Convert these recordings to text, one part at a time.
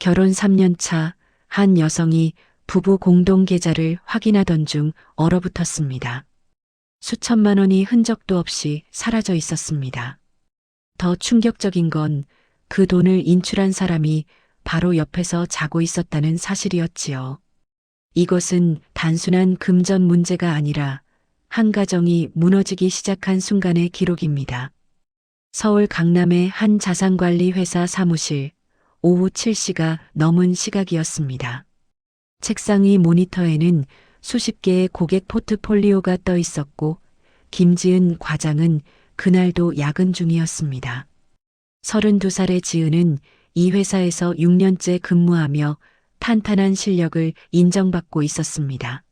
결혼 3년 차 한 여성이 부부 공동 계좌를 확인하던 중 얼어붙었습니다. 수천만 원이 흔적도 없이 사라져 있었습니다. 더 충격적인 건 그 돈을 인출한 사람이 바로 옆에서 자고 있었다는 사실이었지요. 이것은 단순한 금전 문제가 아니라 한 가정이 무너지기 시작한 순간의 기록입니다. 서울 강남의 한 자산관리 회사 사무실, 오후 7시가 넘은 시각이었습니다. 책상 위 모니터에는 수십 개의 고객 포트폴리오가 떠 있었고, 김지은 과장은 그날도 야근 중이었습니다. 32살의 지은은 이 회사에서 6년째 근무하며 탄탄한 실력을 인정받고 있었습니다.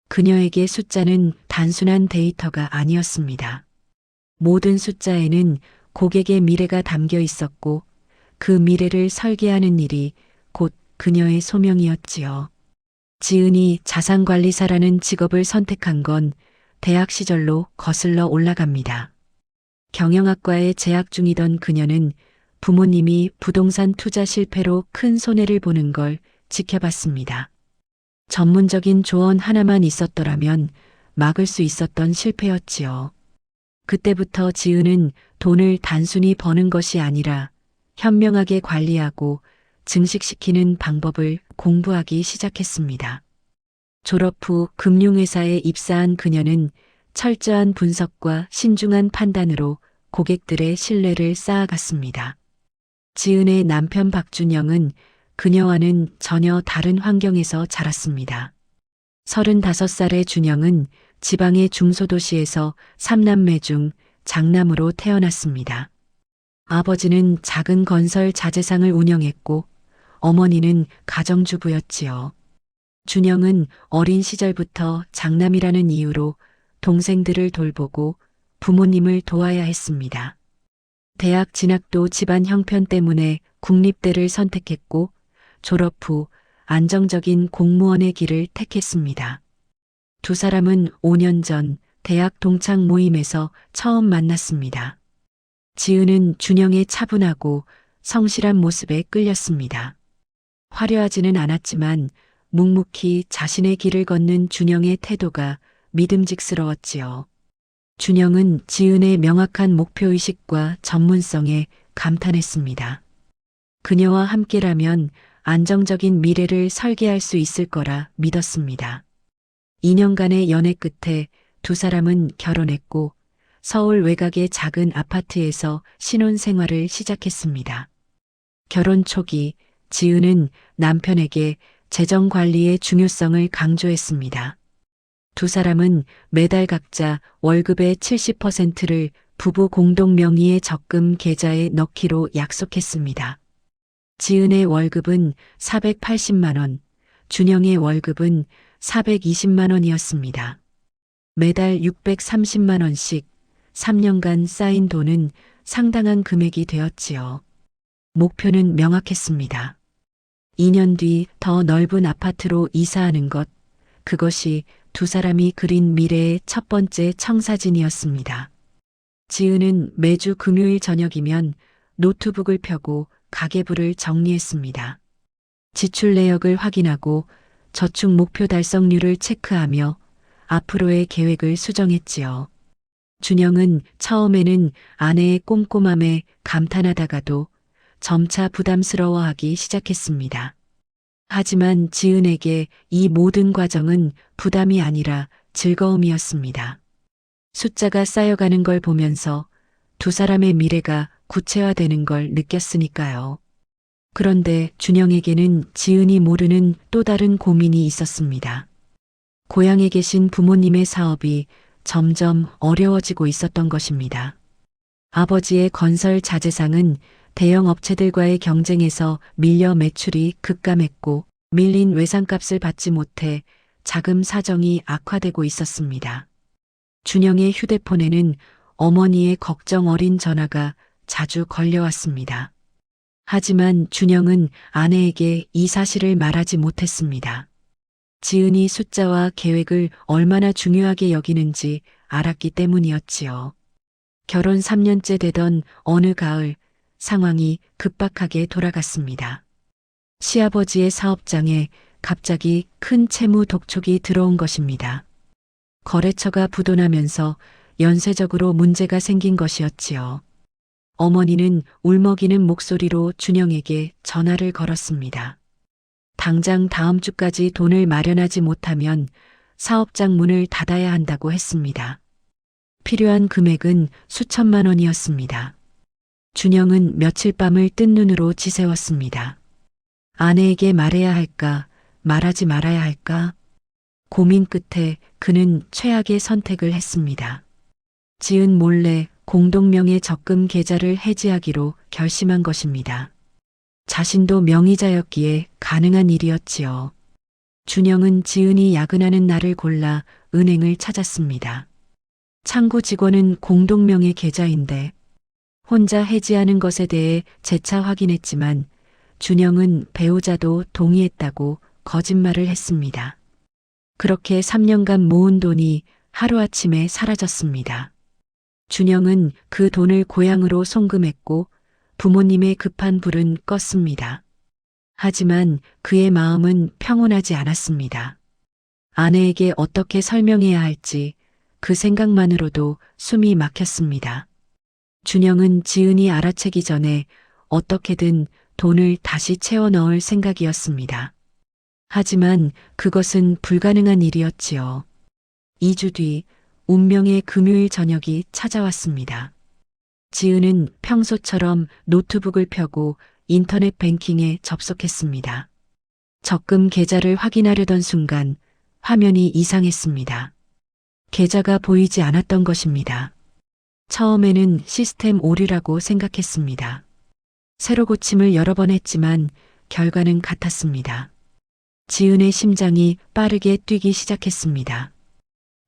그녀에게 숫자는 단순한 데이터가 아니었습니다. 모든 숫자에는 고객의 미래가 담겨 있었고 그 미래를 설계하는 일이 곧 그녀의 소명이었지요. 지은이 자산관리사라는 직업을 선택한 건 대학 시절로 거슬러 올라갑니다. 경영학과에 재학 중이던 그녀는 부모님이 부동산 투자 실패로 큰 손해를 보는 걸 지켜봤습니다. 전문적인 조언 하나만 있었더라면 막을 수 있었던 실패였지요. 그때부터 지은은 돈을 단순히 버는 것이 아니라 현명하게 관리하고 증식시키는 방법을 공부하기 시작했습니다. 졸업 후 금융회사에 입사한 그녀는 철저한 분석과 신중한 판단으로 고객들의 신뢰를 쌓아갔습니다. 지은의 남편 박준영은 그녀와는 전혀 다른 환경에서 자랐습니다. 35살의 준영은 지방의 중소도시에서 3남매 중 장남으로 태어났습니다. 아버지는 작은 건설 자재상을 운영했고 어머니는 가정주부였지요. 준영은 어린 시절부터 장남이라는 이유로 동생들을 돌보고 부모님을 도와야 했습니다. 대학 진학도 집안 형편 때문에 국립대를 선택했고 졸업 후 안정적인 공무원의 길을 택했습니다. 두 사람은 5년 전 대학 동창 모임에서 처음 만났습니다. 지은은 준영의 차분하고 성실한 모습에 끌렸습니다. 화려하지는 않았지만 묵묵히 자신의 길을 걷는 준영의 태도가 믿음직스러웠지요. 준영은 지은의 명확한 목표의식과 전문성에 감탄했습니다. 그녀와 함께라면 안정적인 미래를 설계할 수 있을 거라 믿었습니다. 2년간의 연애 끝에 두 사람은 결혼했고 서울 외곽의 작은 아파트에서 신혼생활을 시작했습니다. 결혼 초기 지은은 남편에게 재정 관리의 중요성을 강조했습니다. 두 사람은 매달 각자 월급의 70%를 부부 공동 명의의 적금 계좌에 넣기로 약속했습니다. 지은의 월급은 480만 원, 준영의 월급은 420만 원이었습니다. 매달 630만 원씩 3년간 쌓인 돈은 상당한 금액이 되었지요. 목표는 명확했습니다. 2년 뒤 더 넓은 아파트로 이사하는 것, 그것이 두 사람이 그린 미래의 첫 번째 청사진이었습니다. 지은은 매주 금요일 저녁이면 노트북을 펴고 가계부를 정리했습니다. 지출 내역을 확인하고 저축 목표 달성률을 체크하며 앞으로의 계획을 수정했지요. 준영은 처음에는 아내의 꼼꼼함에 감탄하다가도 점차 부담스러워하기 시작했습니다. 하지만 지은에게 이 모든 과정은 부담이 아니라 즐거움이었습니다. 숫자가 쌓여가는 걸 보면서 두 사람의 미래가 구체화되는 걸 느꼈으니까요. 그런데 준영에게는 지은이 모르는 또 다른 고민이 있었습니다. 고향에 계신 부모님의 사업이 점점 어려워지고 있었던 것입니다. 아버지의 건설 자재상은 대형 업체들과의 경쟁에서 밀려 매출이 급감했고 밀린 외상값을 받지 못해 자금 사정이 악화되고 있었습니다. 준영의 휴대폰에는 어머니의 걱정 어린 전화가 자주 걸려왔습니다. 하지만 준영은 아내에게 이 사실을 말하지 못했습니다. 지은이 숫자와 계획을 얼마나 중요하게 여기는지 알았기 때문이었지요. 결혼 3년째 되던 어느 가을 상황이 급박하게 돌아갔습니다. 시아버지의 사업장에 갑자기 큰 채무 독촉이 들어온 것입니다. 거래처가 부도나면서 연쇄적으로 문제가 생긴 것이었지요. 어머니는 울먹이는 목소리로 준영에게 전화를 걸었습니다. 당장 다음 주까지 돈을 마련하지 못하면 사업장 문을 닫아야 한다고 했습니다. 필요한 금액은 수천만 원이었습니다. 준영은 며칠 밤을 뜬 눈으로 지새웠습니다. 아내에게 말해야 할까, 말하지 말아야 할까? 고민 끝에 그는 최악의 선택을 했습니다. 지은 몰래 공동명의 적금 계좌를 해지하기로 결심한 것입니다. 자신도 명의자였기에 가능한 일이었지요. 준영은 지은이 야근하는 날을 골라 은행을 찾았습니다. 창구 직원은 공동명의 계좌인데 혼자 해지하는 것에 대해 재차 확인했지만 준영은 배우자도 동의했다고 거짓말을 했습니다. 그렇게 3년간 모은 돈이 하루아침에 사라졌습니다. 준영은 그 돈을 고향으로 송금했고 부모님의 급한 불은 껐습니다. 하지만 그의 마음은 평온하지 않았습니다. 아내에게 어떻게 설명해야 할지 그 생각만으로도 숨이 막혔습니다. 준영은 지은이 알아채기 전에 어떻게든 돈을 다시 채워 넣을 생각이었습니다. 하지만 그것은 불가능한 일이었지요. 2주 뒤 운명의 금요일 저녁이 찾아왔습니다. 지은은 평소처럼 노트북을 펴고 인터넷 뱅킹에 접속했습니다. 적금 계좌를 확인하려던 순간 화면이 이상했습니다. 계좌가 보이지 않았던 것입니다. 처음에는 시스템 오류라고 생각했습니다. 새로 고침을 여러 번 했지만 결과는 같았습니다. 지은의 심장이 빠르게 뛰기 시작했습니다.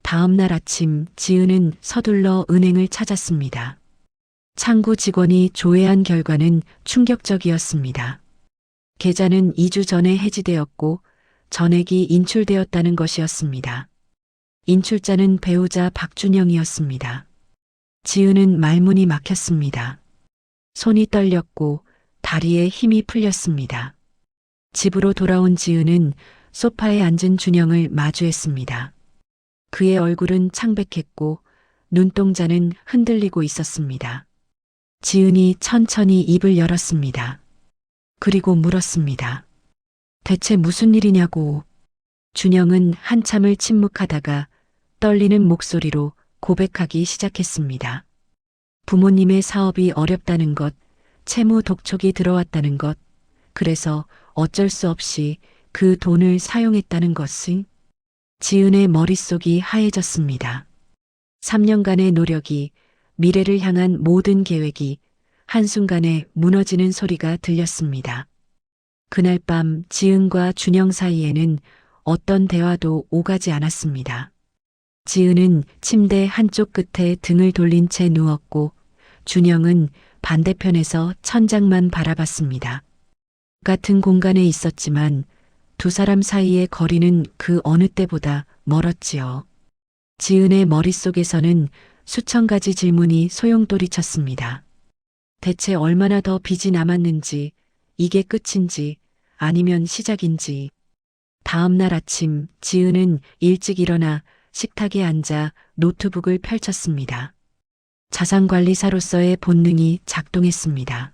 다음 날 아침 지은은 서둘러 은행을 찾았습니다. 창구 직원이 조회한 결과는 충격적이었습니다. 계좌는 2주 전에 해지되었고 전액이 인출되었다는 것이었습니다. 인출자는 배우자 박준영이었습니다. 지은은 말문이 막혔습니다. 손이 떨렸고 다리에 힘이 풀렸습니다. 집으로 돌아온 지은은 소파에 앉은 준영을 마주했습니다. 그의 얼굴은 창백했고 눈동자는 흔들리고 있었습니다. 지은이 천천히 입을 열었습니다. 그리고 물었습니다. 대체 무슨 일이냐고. 준영은 한참을 침묵하다가 떨리는 목소리로 고백하기 시작했습니다. 부모님의 사업이 어렵다는 것, 채무 독촉이 들어왔다는 것, 그래서 어쩔 수 없이 그 돈을 사용했다는 것을. 지은의 머릿속이 하얘졌습니다. 3년간의 노력이, 미래를 향한 모든 계획이 한순간에 무너지는 소리가 들렸습니다. 그날 밤 지은과 준영 사이에는 어떤 대화도 오가지 않았습니다. 지은은 침대 한쪽 끝에 등을 돌린 채 누웠고 준영은 반대편에서 천장만 바라봤습니다. 같은 공간에 있었지만 두 사람 사이의 거리는 그 어느 때보다 멀었지요. 지은의 머릿속에서는 수천 가지 질문이 소용돌이쳤습니다. 대체 얼마나 더 빚이 남았는지, 이게 끝인지, 아니면 시작인지. 다음 날 아침 지은은 일찍 일어나 식탁에 앉아 노트북을 펼쳤습니다. 자산관리사로서의 본능이 작동했습니다.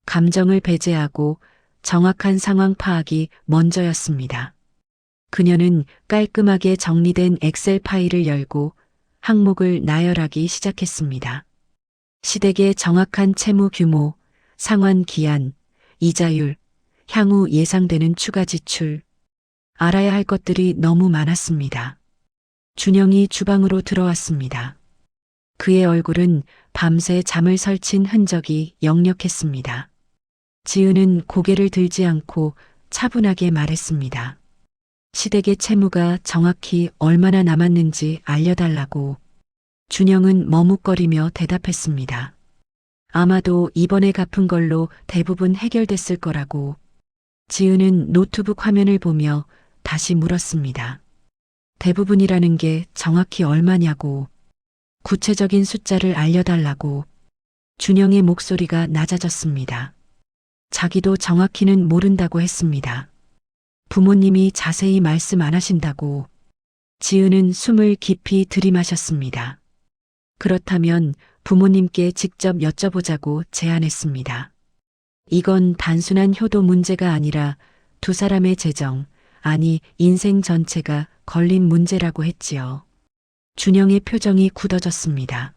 감정을 배제하고 정확한 상황 파악이 먼저였습니다. 그녀는 깔끔하게 정리된 엑셀 파일을 열고 항목을 나열하기 시작했습니다. 시댁의 정확한 채무 규모, 상환 기한, 이자율, 향후 예상되는 추가 지출. 알아야 할 것들이 너무 많았습니다. 준영이 주방으로 들어왔습니다. 그의 얼굴은 밤새 잠을 설친 흔적이 역력했습니다. 지은은 고개를 들지 않고 차분하게 말했습니다. 시댁의 채무가 정확히 얼마나 남았는지 알려달라고. 준영은 머뭇거리며 대답했습니다. 아마도 이번에 갚은 걸로 대부분 해결됐을 거라고. 지은은 노트북 화면을 보며 다시 물었습니다. 대부분이라는 게 정확히 얼마냐고. 구체적인 숫자를 알려달라고. 준영의 목소리가 낮아졌습니다. 자기도 정확히는 모른다고 했습니다. 부모님이 자세히 말씀 안 하신다고. 지은은 숨을 깊이 들이마셨습니다. 그렇다면 부모님께 직접 여쭤보자고 제안했습니다. 이건 단순한 효도 문제가 아니라 두 사람의 재정, 아니 인생 전체가 걸린 문제라고 했지요. 준영의 표정이 굳어졌습니다.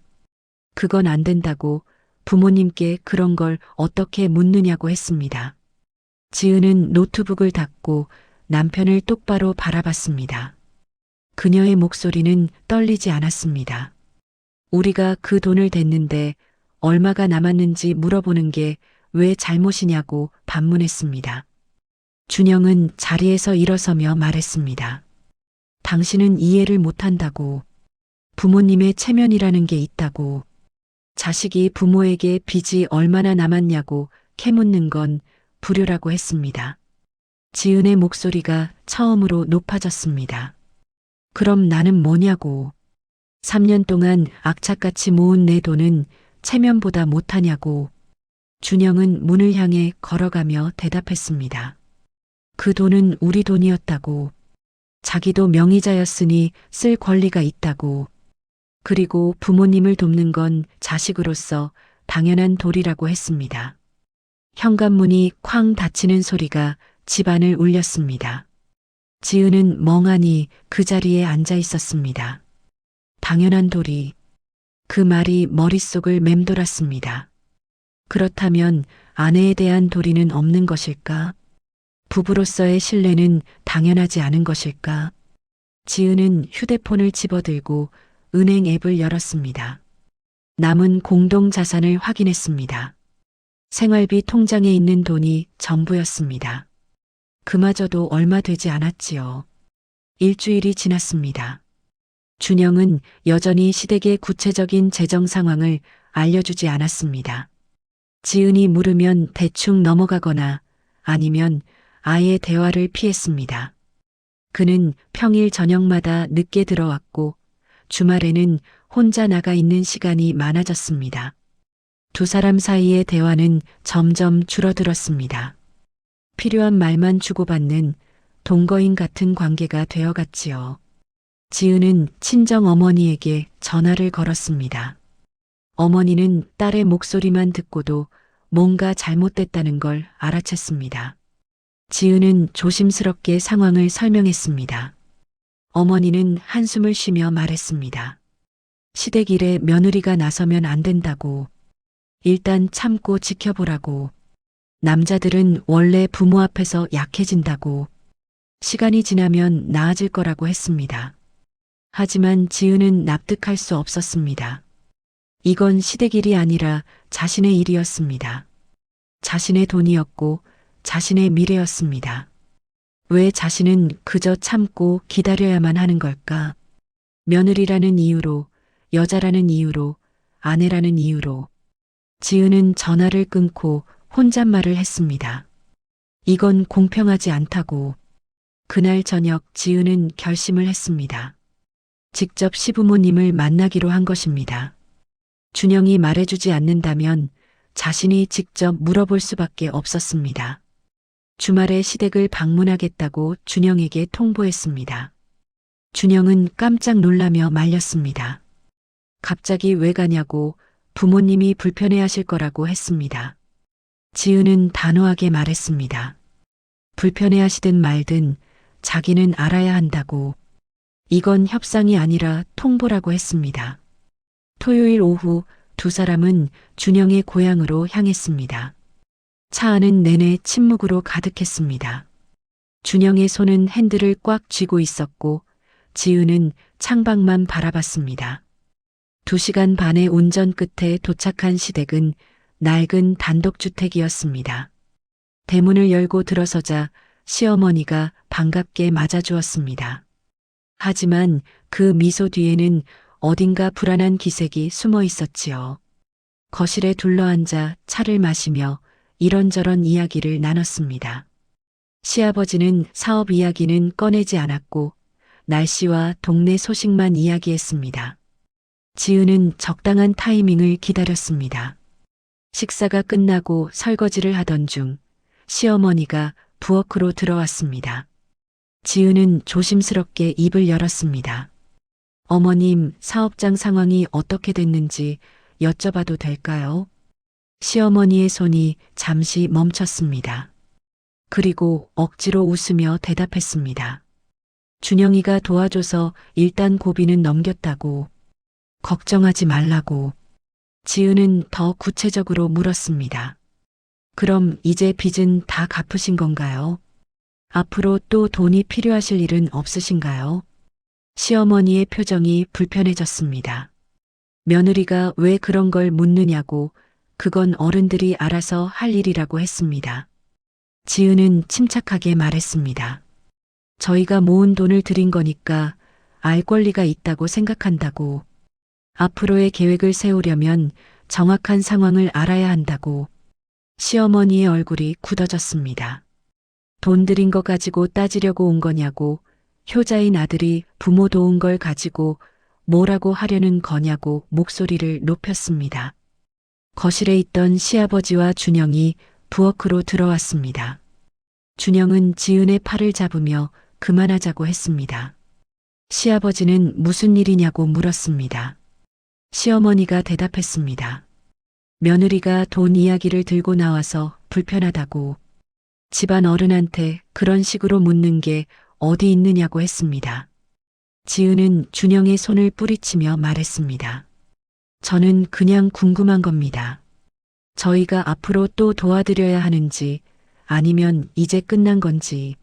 그건 안 된다고 부모님께 그런 걸 어떻게 묻느냐고 했습니다. 지은은 노트북을 닫고 남편을 똑바로 바라봤습니다. 그녀의 목소리는 떨리지 않았습니다. 우리가 그 돈을 댔는데 얼마가 남았는지 물어보는 게 왜 잘못이냐고 반문했습니다. 준영은 자리에서 일어서며 말했습니다. 당신은 이해를 못한다고. 부모님의 체면이라는 게 있다고. 자식이 부모에게 빚이 얼마나 남았냐고 캐묻는 건 불효라고 했습니다. 지은의 목소리가 처음으로 높아졌습니다. 그럼 나는 뭐냐고. 3년 동안 악착같이 모은 내 돈은 체면보다 못하냐고. 준영은 문을 향해 걸어가며 대답했습니다. 그 돈은 우리 돈이었다고. 자기도 명의자였으니 쓸 권리가 있다고. 그리고 부모님을 돕는 건 자식으로서 당연한 도리라고 했습니다. 현관문이 쾅 닫히는 소리가 집안을 울렸습니다. 지은은 멍하니 그 자리에 앉아 있었습니다. 당연한 도리. 그 말이 머릿속을 맴돌았습니다. 그렇다면 아내에 대한 도리는 없는 것일까? 부부로서의 신뢰는 당연하지 않은 것일까? 지은은 휴대폰을 집어들고 은행 앱을 열었습니다. 남은 공동 자산을 확인했습니다. 생활비 통장에 있는 돈이 전부였습니다. 그마저도 얼마 되지 않았지요. 일주일이 지났습니다. 준영은 여전히 시댁의 구체적인 재정 상황을 알려주지 않았습니다. 지은이 물으면 대충 넘어가거나 아니면 아예 대화를 피했습니다. 그는 평일 저녁마다 늦게 들어왔고 주말에는 혼자 나가 있는 시간이 많아졌습니다. 두 사람 사이의 대화는 점점 줄어들었습니다. 필요한 말만 주고받는 동거인 같은 관계가 되어갔지요. 지은은 친정 어머니에게 전화를 걸었습니다. 어머니는 딸의 목소리만 듣고도 뭔가 잘못됐다는 걸 알아챘습니다. 지은은 조심스럽게 상황을 설명했습니다. 어머니는 한숨을 쉬며 말했습니다. 시댁 일에 며느리가 나서면 안 된다고. 일단 참고 지켜보라고. 남자들은 원래 부모 앞에서 약해진다고. 시간이 지나면 나아질 거라고 했습니다. 하지만 지은은 납득할 수 없었습니다. 이건 시댁 일이 아니라 자신의 일이었습니다. 자신의 돈이었고 자신의 미래였습니다. 왜 자신은 그저 참고 기다려야만 하는 걸까? 며느리라는 이유로, 여자라는 이유로, 아내라는 이유로. 지은은 전화를 끊고 혼잣말을 했습니다. 이건 공평하지 않다고. 그날 저녁 지은은 결심을 했습니다. 직접 시부모님을 만나기로 한 것입니다. 준영이 말해주지 않는다면 자신이 직접 물어볼 수밖에 없었습니다. 주말에 시댁을 방문하겠다고 준영에게 통보했습니다. 준영은 깜짝 놀라며 말렸습니다. 갑자기 왜 가냐고 부모님이 불편해하실 거라고 했습니다. 지은은 단호하게 말했습니다. 불편해하시든 말든 자기는 알아야 한다고. 이건 협상이 아니라 통보라고 했습니다. 토요일 오후 두 사람은 준영의 고향으로 향했습니다. 차 안은 내내 침묵으로 가득했습니다. 준영의 손은 핸들을 꽉 쥐고 있었고 지은은 창밖만 바라봤습니다. 2시간 반의 운전 끝에 도착한 시댁은 낡은 단독주택이었습니다. 대문을 열고 들어서자 시어머니가 반갑게 맞아주었습니다. 하지만 그 미소 뒤에는 어딘가 불안한 기색이 숨어 있었지요. 거실에 둘러앉아 차를 마시며 이런저런 이야기를 나눴습니다. 시아버지는 사업 이야기는 꺼내지 않았고 날씨와 동네 소식만 이야기했습니다. 지은은 적당한 타이밍을 기다렸습니다. 식사가 끝나고 설거지를 하던 중 시어머니가 부엌으로 들어왔습니다. 지은은 조심스럽게 입을 열었습니다. 어머님, 사업장 상황이 어떻게 됐는지 여쭤봐도 될까요? 시어머니의 손이 잠시 멈췄습니다. 그리고 억지로 웃으며 대답했습니다. 준영이가 도와줘서 일단 고비는 넘겼다고. 걱정하지 말라고. 지은은 더 구체적으로 물었습니다. 그럼 이제 빚은 다 갚으신 건가요? 앞으로 또 돈이 필요하실 일은 없으신가요? 시어머니의 표정이 불편해졌습니다. 며느리가 왜 그런 걸 묻느냐고, 그건 어른들이 알아서 할 일이라고 했습니다. 지은은 침착하게 말했습니다. 저희가 모은 돈을 드린 거니까 알 권리가 있다고 생각한다고. 앞으로의 계획을 세우려면 정확한 상황을 알아야 한다고. 시어머니의 얼굴이 굳어졌습니다. 돈 들인 거 가지고 따지려고 온 거냐고, 효자인 아들이 부모 도운 걸 가지고 뭐라고 하려는 거냐고 목소리를 높였습니다. 거실에 있던 시아버지와 준영이 부엌으로 들어왔습니다. 준영은 지은의 팔을 잡으며 그만하자고 했습니다. 시아버지는 무슨 일이냐고 물었습니다. 시어머니가 대답했습니다. 며느리가 돈 이야기를 들고 나와서 불편하다고. 집안 어른한테 그런 식으로 묻는 게 어디 있느냐고 했습니다. 지은은 준영의 손을 뿌리치며 말했습니다. 저는 그냥 궁금한 겁니다. 저희가 앞으로 또 도와드려야 하는지 아니면 이제 끝난 건지.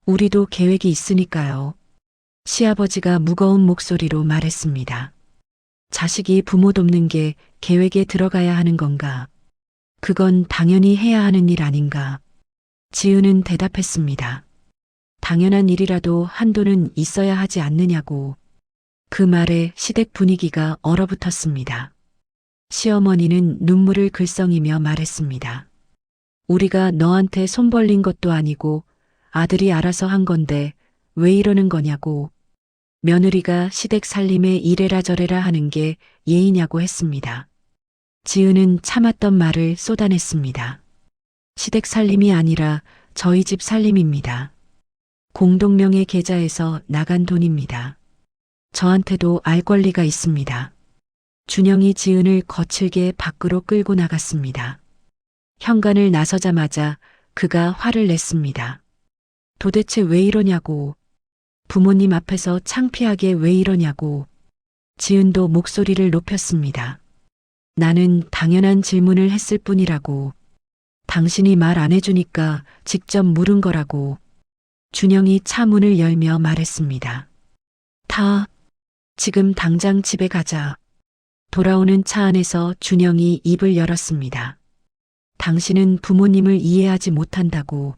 우리도 계획이 있으니까요. 시아버지가 무거운 목소리로 말했습니다. 자식이 부모 돕는 게 계획에 들어가야 하는 건가? 그건 당연히 해야 하는 일 아닌가? 지은은 대답했습니다. 당연한 일이라도 한도는 있어야 하지 않느냐고. 그 말에 시댁 분위기가 얼어붙었습니다. 시어머니는 눈물을 글썽이며 말했습니다. 우리가 너한테 손 벌린 것도 아니고 아들이 알아서 한 건데 왜 이러는 거냐고. 며느리가 시댁 살림에 이래라 저래라 하는 게 예의냐고 했습니다. 지은은 참았던 말을 쏟아냈습니다. 시댁 살림이 아니라 저희 집 살림입니다. 공동명의 계좌에서 나간 돈입니다. 저한테도 알 권리가 있습니다. 준영이 지은을 거칠게 밖으로 끌고 나갔습니다. 현관을 나서자마자 그가 화를 냈습니다. 도대체 왜 이러냐고. 부모님 앞에서 창피하게 왜 이러냐고. 지은도 목소리를 높였습니다. 나는 당연한 질문을 했을 뿐이라고. 당신이 말 안 해주니까 직접 물은 거라고. 준영이 차 문을 열며 말했습니다. 지금 당장 집에 가자. 돌아오는 차 안에서 준영이 입을 열었습니다. 당신은 부모님을 이해하지 못한다고.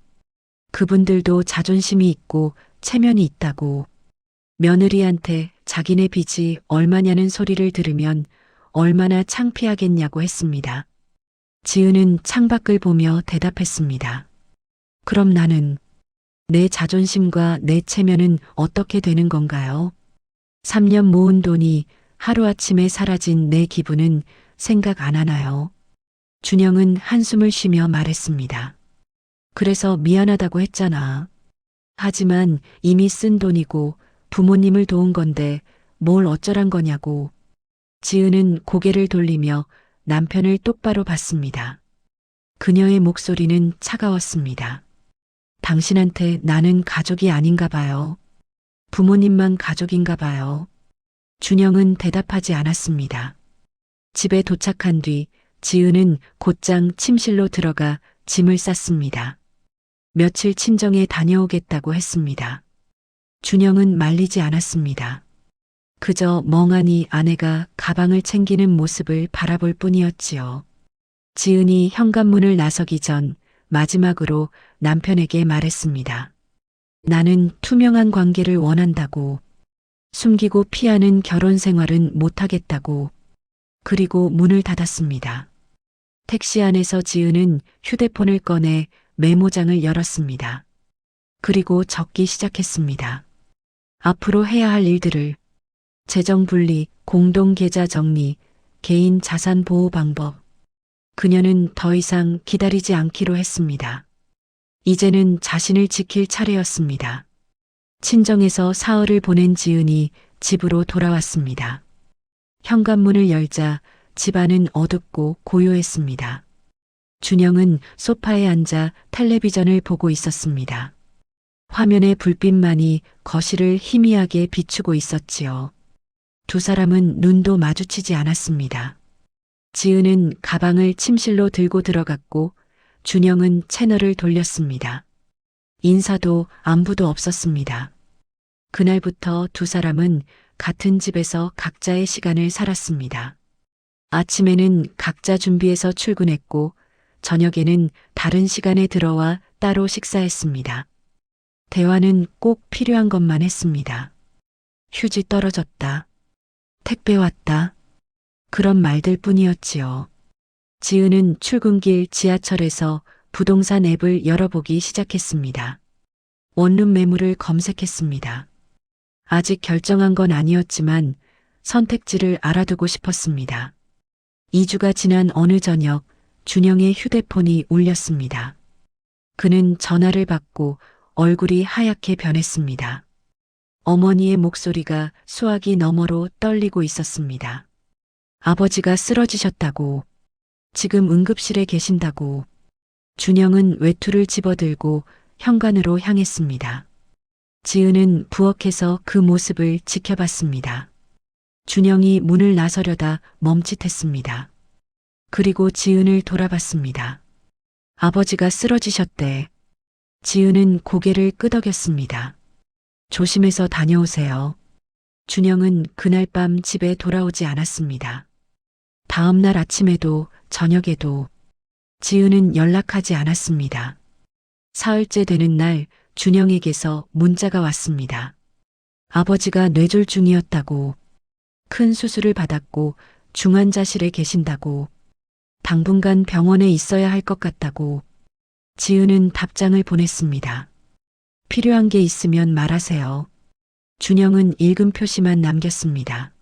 그분들도 자존심이 있고 체면이 있다고. 며느리한테 자기네 빚이 얼마냐는 소리를 들으면 얼마나 창피하겠냐고 했습니다. 지은은 창밖을 보며 대답했습니다. 그럼 나는 내 자존심과 내 체면은 어떻게 되는 건가요? 3년 모은 돈이 하루아침에 사라진 내 기분은 생각 안 하나요? 준영은 한숨을 쉬며 말했습니다. 그래서 미안하다고 했잖아. 하지만 이미 쓴 돈이고 부모님을 도운 건데 뭘 어쩌란 거냐고. 지은은 고개를 돌리며 남편을 똑바로 봤습니다. 그녀의 목소리는 차가웠습니다. 당신한테 나는 가족이 아닌가 봐요. 부모님만 가족인가 봐요. 준영은 대답하지 않았습니다. 집에 도착한 뒤 지은은 곧장 침실로 들어가 짐을 쌌습니다. 며칠 친정에 다녀오겠다고 했습니다. 준영은 말리지 않았습니다. 그저 멍하니 아내가 가방을 챙기는 모습을 바라볼 뿐이었지요. 지은이 현관문을 나서기 전 마지막으로 남편에게 말했습니다. 나는 투명한 관계를 원한다고. 숨기고 피하는 결혼 생활은 못하겠다고. 그리고 문을 닫았습니다. 택시 안에서 지은은 휴대폰을 꺼내 메모장을 열었습니다. 그리고 적기 시작했습니다. 앞으로 해야 할 일들을. 재정 분리, 공동 계좌 정리, 개인 자산 보호 방법. 그녀는 더 이상 기다리지 않기로 했습니다. 이제는 자신을 지킬 차례였습니다. 친정에서 사흘을 보낸 지은이 집으로 돌아왔습니다. 현관문을 열자 집안은 어둡고 고요했습니다. 준영은 소파에 앉아 텔레비전을 보고 있었습니다. 화면의 불빛만이 거실을 희미하게 비추고 있었지요. 두 사람은 눈도 마주치지 않았습니다. 지은은 가방을 침실로 들고 들어갔고 준영은 채널을 돌렸습니다. 인사도 안부도 없었습니다. 그날부터 두 사람은 같은 집에서 각자의 시간을 살았습니다. 아침에는 각자 준비해서 출근했고 저녁에는 다른 시간에 들어와 따로 식사했습니다. 대화는 꼭 필요한 것만 했습니다. 휴지 떨어졌다. 택배 왔다. 그런 말들 뿐이었지요. 지은은 출근길 지하철에서 부동산 앱을 열어보기 시작했습니다. 원룸 매물을 검색했습니다. 아직 결정한 건 아니었지만 선택지를 알아두고 싶었습니다. 2주가 지난 어느 저녁 준영의 휴대폰이 울렸습니다. 그는 전화를 받고 얼굴이 하얗게 변했습니다. 어머니의 목소리가 수화기 너머로 떨리고 있었습니다. 아버지가 쓰러지셨다고, 지금 응급실에 계신다고. 준영은 외투를 집어들고 현관으로 향했습니다. 지은은 부엌에서 그 모습을 지켜봤습니다. 준영이 문을 나서려다 멈칫했습니다. 그리고 지은을 돌아봤습니다. 아버지가 쓰러지셨대. 지은은 고개를 끄덕였습니다. 조심해서 다녀오세요. 준영은 그날 밤 집에 돌아오지 않았습니다. 다음 날 아침에도 저녁에도 지은은 연락하지 않았습니다. 사흘째 되는 날 준영에게서 문자가 왔습니다. 아버지가 뇌졸중이었다고, 큰 수술을 받았고 중환자실에 계신다고, 당분간 병원에 있어야 할 것 같다고. 지은은 답장을 보냈습니다. 필요한 게 있으면 말하세요. 준영은 읽은 표시만 남겼습니다.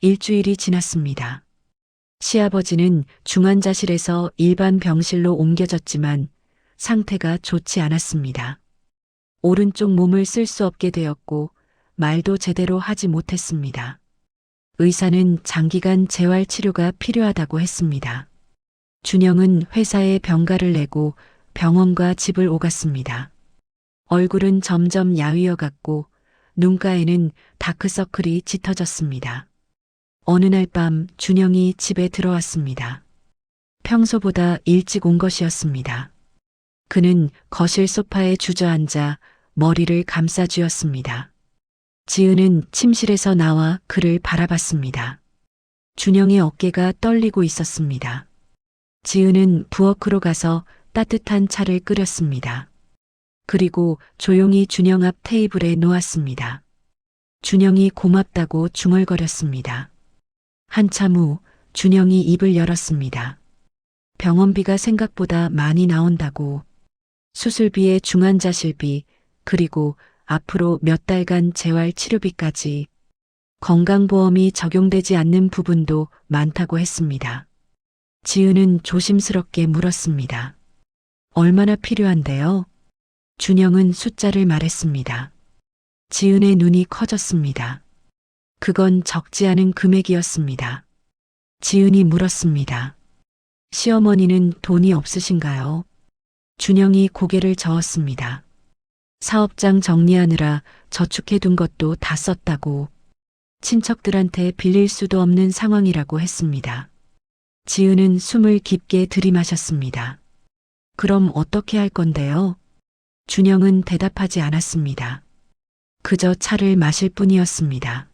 일주일이 지났습니다. 시아버지는 중환자실에서 일반 병실로 옮겨졌지만 상태가 좋지 않았습니다. 오른쪽 몸을 쓸 수 없게 되었고 말도 제대로 하지 못했습니다. 의사는 장기간 재활 치료가 필요하다고 했습니다. 준영은 회사에 병가를 내고 병원과 집을 오갔습니다. 얼굴은 점점 야위어갔고 눈가에는 다크서클이 짙어졌습니다. 어느 날 밤 준영이 집에 들어왔습니다. 평소보다 일찍 온 것이었습니다. 그는 거실 소파에 주저앉아 머리를 감싸쥐었습니다. 지은은 침실에서 나와 그를 바라봤습니다. 준영의 어깨가 떨리고 있었습니다. 지은은 부엌으로 가서 따뜻한 차를 끓였습니다. 그리고 조용히 준영 앞 테이블에 놓았습니다. 준영이 고맙다고 중얼거렸습니다. 한참 후 준영이 입을 열었습니다. 병원비가 생각보다 많이 나온다고, 수술비에 중환자실비, 그리고 앞으로 몇 달간 재활 치료비까지, 건강보험이 적용되지 않는 부분도 많다고 했습니다. 지은은 조심스럽게 물었습니다. 얼마나 필요한데요? 준영은 숫자를 말했습니다. 지은의 눈이 커졌습니다. 그건 적지 않은 금액이었습니다. 지은이 물었습니다. 시어머니는 돈이 없으신가요? 준영이 고개를 저었습니다. 사업장 정리하느라 저축해둔 것도 다 썼다고, 친척들한테 빌릴 수도 없는 상황이라고 했습니다. 지은은 숨을 깊게 들이마셨습니다. 그럼 어떻게 할 건데요? 준영은 대답하지 않았습니다. 그저 차를 마실 뿐이었습니다.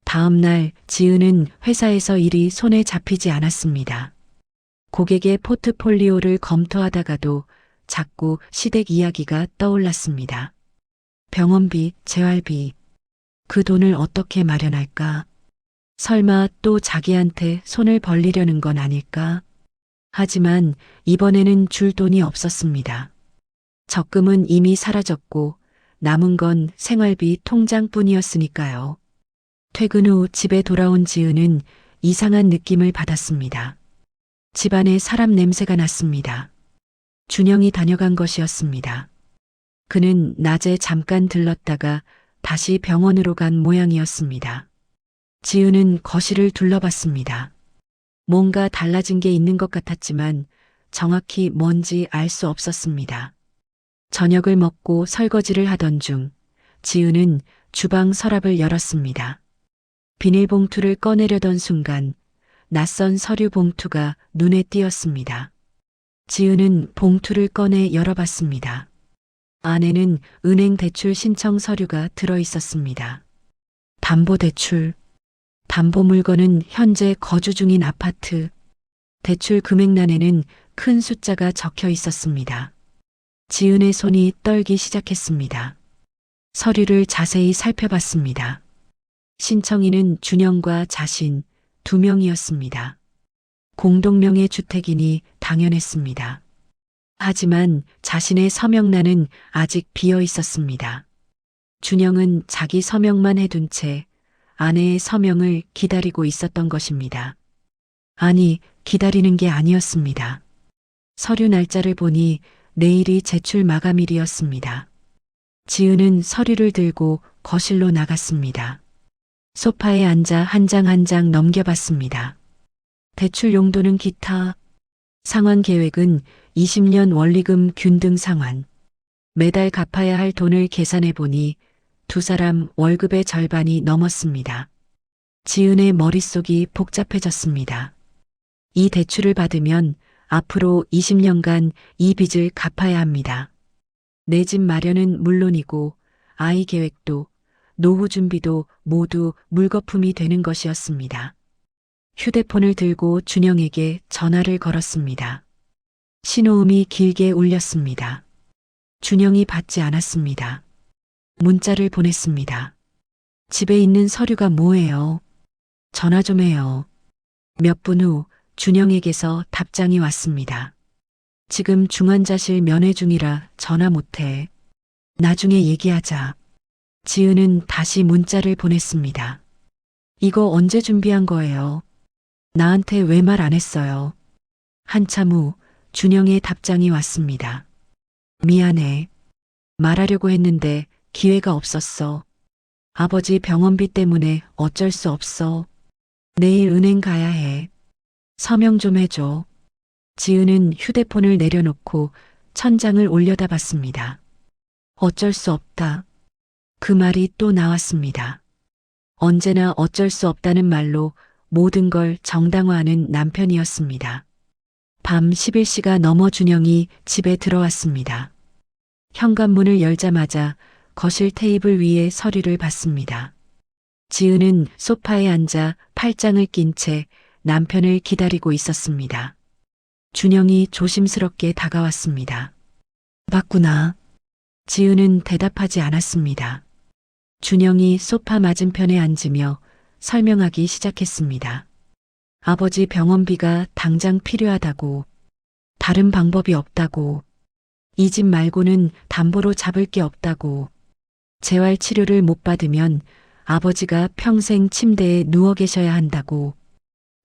다음 날 지은은 회사에서 일이 손에 잡히지 않았습니다. 고객의 포트폴리오를 검토하다가도 자꾸 시댁 이야기가 떠올랐습니다. 병원비, 재활비, 그 돈을 어떻게 마련할까? 설마 또 자기한테 손을 벌리려는 건 아닐까? 하지만 이번에는 줄 돈이 없었습니다. 적금은 이미 사라졌고 남은 건 생활비 통장뿐이었으니까요. 퇴근 후 집에 돌아온 지은은 이상한 느낌을 받았습니다. 집안에 사람 냄새가 났습니다. 준영이 다녀간 것이었습니다. 그는 낮에 잠깐 들렀다가 다시 병원으로 간 모양이었습니다. 지은은 거실을 둘러봤습니다. 뭔가 달라진 게 있는 것 같았지만 정확히 뭔지 알 수 없었습니다. 저녁을 먹고 설거지를 하던 중 지은은 주방 서랍을 열었습니다. 비닐봉투를 꺼내려던 순간 낯선 서류 봉투가 눈에 띄었습니다. 지은은 봉투를 꺼내 열어봤습니다. 안에는 은행 대출 신청 서류가 들어 있었습니다. 담보대출. 담보 물건은 현재 거주 중인 아파트. 대출 금액란에는 큰 숫자가 적혀 있었습니다. 지은의 손이 떨기 시작했습니다. 서류를 자세히 살펴봤습니다. 신청인은 준영과 자신 두 명이었습니다. 공동명의 주택이니 당연했습니다. 하지만 자신의 서명란은 아직 비어 있었습니다. 준영은 자기 서명만 해둔 채 아내의 서명을 기다리고 있었던 것입니다. 아니, 기다리는 게 아니었습니다. 서류 날짜를 보니 내일이 제출 마감일이었습니다. 지은은 서류를 들고 거실로 나갔습니다. 소파에 앉아 한 장 한 장 넘겨봤습니다. 대출 용도는 기타. 상환 계획은 20년 원리금 균등 상환. 매달 갚아야 할 돈을 계산해 보니 두 사람 월급의 절반이 넘었습니다. 지은의 머릿속이 복잡해졌습니다. 이 대출을 받으면 앞으로 20년간 이 빚을 갚아야 합니다. 내 집 마련은 물론이고 아이 계획도 노후 준비도 모두 물거품이 되는 것이었습니다. 휴대폰을 들고 준영에게 전화를 걸었습니다. 신호음이 길게 울렸습니다. 준영이 받지 않았습니다. 문자를 보냈습니다. 집에 있는 서류가 뭐예요? 전화 좀 해요. 몇 분 후 준영에게서 답장이 왔습니다. 지금 중환자실 면회 중이라 전화 못해. 나중에 얘기하자. 지은은 다시 문자를 보냈습니다. 이거 언제 준비한 거예요? 나한테 왜 말 안 했어요? 한참 후 준영의 답장이 왔습니다. 미안해. 말하려고 했는데 기회가 없었어. 아버지 병원비 때문에 어쩔 수 없어. 내일 은행 가야 해. 서명 좀 해줘. 지은은 휴대폰을 내려놓고 천장을 올려다봤습니다. 어쩔 수 없다. 그 말이 또 나왔습니다. 언제나 어쩔 수 없다는 말로 모든 걸 정당화하는 남편이었습니다. 밤 11시가 넘어 준영이 집에 들어왔습니다. 현관문을 열자마자 거실 테이블 위에 서류를 봤습니다. 지은은 소파에 앉아 팔짱을 낀 채 남편을 기다리고 있었습니다. 준영이 조심스럽게 다가왔습니다. 봤구나. 지은은 대답하지 않았습니다. 준영이 소파 맞은편에 앉으며 설명하기 시작했습니다. 아버지 병원비가 당장 필요하다고. 다른 방법이 없다고. 이 집 말고는 담보로 잡을 게 없다고. 재활 치료를 못 받으면 아버지가 평생 침대에 누워 계셔야 한다고.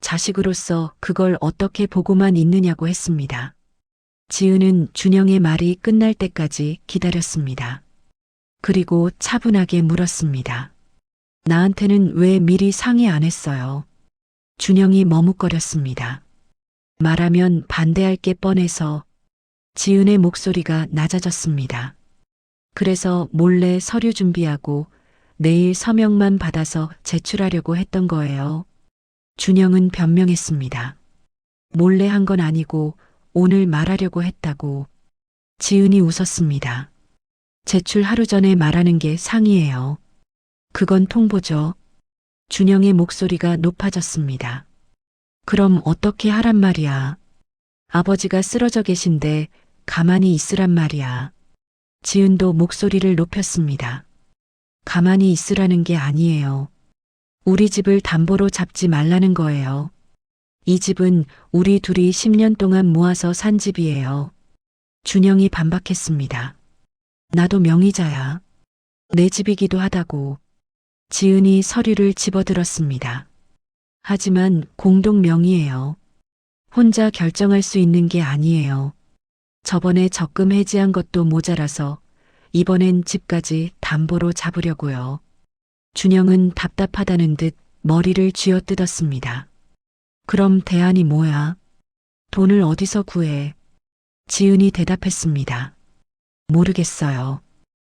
자식으로서 그걸 어떻게 보고만 있느냐고 했습니다. 지은은 준영의 말이 끝날 때까지 기다렸습니다. 그리고 차분하게 물었습니다. 나한테는 왜 미리 상의 안 했어요? 준영이 머뭇거렸습니다. 말하면 반대할 게 뻔해서. 지은의 목소리가 낮아졌습니다. 그래서 몰래 서류 준비하고 내일 서명만 받아서 제출하려고 했던 거예요. 준영은 변명했습니다. 몰래 한 건 아니고 오늘 말하려고 했다고. 지은이 웃었습니다. 제출 하루 전에 말하는 게 상의예요. 그건 통보죠. 준영의 목소리가 높아졌습니다. 그럼 어떻게 하란 말이야. 아버지가 쓰러져 계신데 가만히 있으란 말이야. 지은도 목소리를 높였습니다. 가만히 있으라는 게 아니에요. 우리 집을 담보로 잡지 말라는 거예요. 이 집은 우리 둘이 10년 동안 모아서 산 집이에요. 준영이 반박했습니다. 나도 명의자야. 내 집이기도 하다고. 지은이 서류를 집어들었습니다. 하지만 공동 명의예요. 혼자 결정할 수 있는 게 아니에요. 저번에 적금 해지한 것도 모자라서 이번엔 집까지 담보로 잡으려고요. 준영은 답답하다는 듯 머리를 쥐어뜯었습니다. 그럼 대안이 뭐야? 돈을 어디서 구해? 지은이 대답했습니다. 모르겠어요.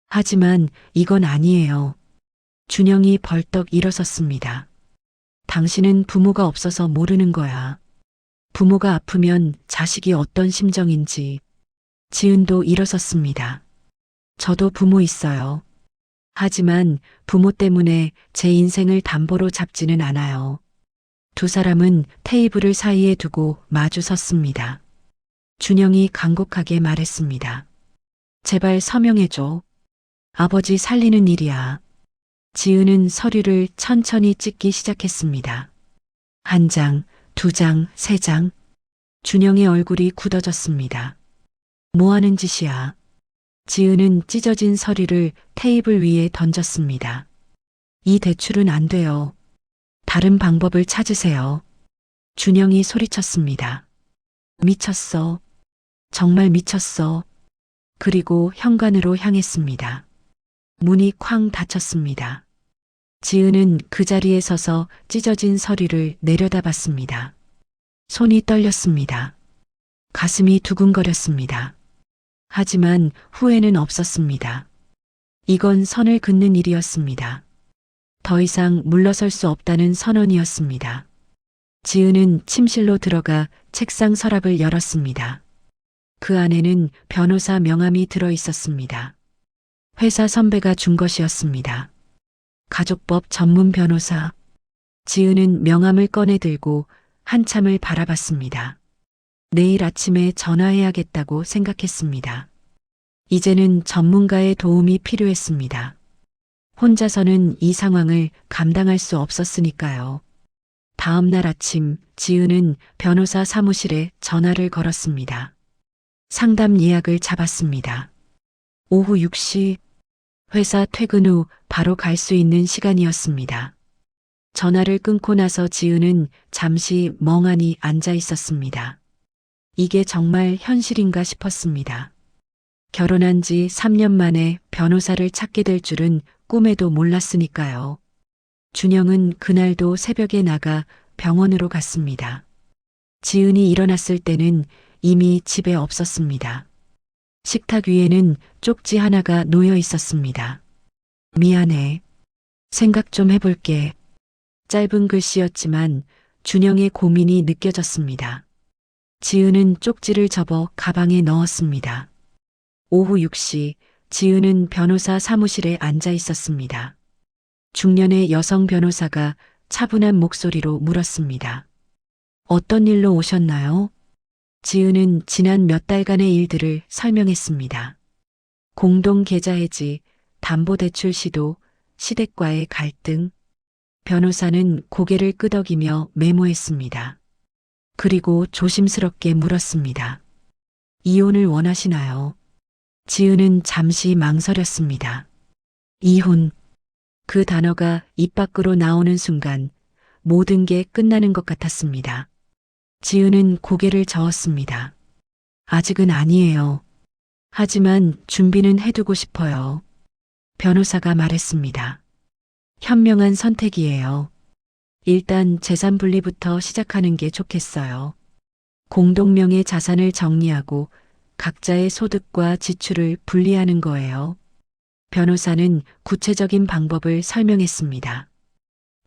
하지만 이건 아니에요. 준영이 벌떡 일어섰습니다. 당신은 부모가 없어서 모르는 거야. 부모가 아프면 자식이 어떤 심정인지. 지은도 일어섰습니다. 저도 부모 있어요. 하지만 부모 때문에 제 인생을 담보로 잡지는 않아요. 두 사람은 테이블을 사이에 두고 마주 섰습니다. 준영이 간곡하게 말했습니다. 제발 서명해줘. 아버지 살리는 일이야. 지은은 서류를 천천히 찍기 시작했습니다. 한 장, 두 장, 세 장. 준영의 얼굴이 굳어졌습니다. 뭐 하는 짓이야? 지은은 찢어진 서류를 테이블 위에 던졌습니다. 이 대출은 안 돼요. 다른 방법을 찾으세요. 준영이 소리쳤습니다. 미쳤어. 정말 미쳤어. 그리고 현관으로 향했습니다. 문이 쾅 닫혔습니다. 지은은 그 자리에 서서 찢어진 서류를 내려다봤습니다. 손이 떨렸습니다. 가슴이 두근거렸습니다. 하지만 후회는 없었습니다. 이건 선을 긋는 일이었습니다. 더 이상 물러설 수 없다는 선언이었습니다. 지은은 침실로 들어가 책상 서랍을 열었습니다. 그 안에는 변호사 명함이 들어 있었습니다. 회사 선배가 준 것이었습니다. 가족법 전문 변호사. 지은은 명함을 꺼내 들고 한참을 바라봤습니다. 내일 아침에 전화해야겠다고 생각했습니다. 이제는 전문가의 도움이 필요했습니다. 혼자서는 이 상황을 감당할 수 없었으니까요. 다음 날 아침 지은은 변호사 사무실에 전화를 걸었습니다. 상담 예약을 잡았습니다. 오후 6시 회사 퇴근 후 바로 갈 수 있는 시간이었습니다. 전화를 끊고 나서 지은은 잠시 멍하니 앉아 있었습니다. 이게 정말 현실인가 싶었습니다. 결혼한 지 3년 만에 변호사를 찾게 될 줄은 꿈에도 몰랐으니까요. 준영은 그날도 새벽에 나가 병원으로 갔습니다. 지은이 일어났을 때는 이미 집에 없었습니다. 식탁 위에는 쪽지 하나가 놓여 있었습니다. 미안해. 생각 좀 해볼게. 짧은 글씨였지만 준영의 고민이 느껴졌습니다. 지은은 쪽지를 접어 가방에 넣었습니다. 오후 6시 지은은 변호사 사무실에 앉아 있었습니다. 중년의 여성 변호사가 차분한 목소리로 물었습니다. 어떤 일로 오셨나요? 지은은 지난 몇 달간의 일들을 설명했습니다. 공동 계좌 해지, 담보대출 시도, 시댁과의 갈등. 변호사는 고개를 끄덕이며 메모했습니다. 그리고 조심스럽게 물었습니다. 이혼을 원하시나요? 지은은 잠시 망설였습니다. 이혼. 그 단어가 입 밖으로 나오는 순간 모든 게 끝나는 것 같았습니다. 지은은 고개를 저었습니다. 아직은 아니에요. 하지만 준비는 해두고 싶어요. 변호사가 말했습니다. 현명한 선택이에요. 일단 재산 분리부터 시작하는 게 좋겠어요. 공동명의 자산을 정리하고 각자의 소득과 지출을 분리하는 거예요. 변호사는 구체적인 방법을 설명했습니다.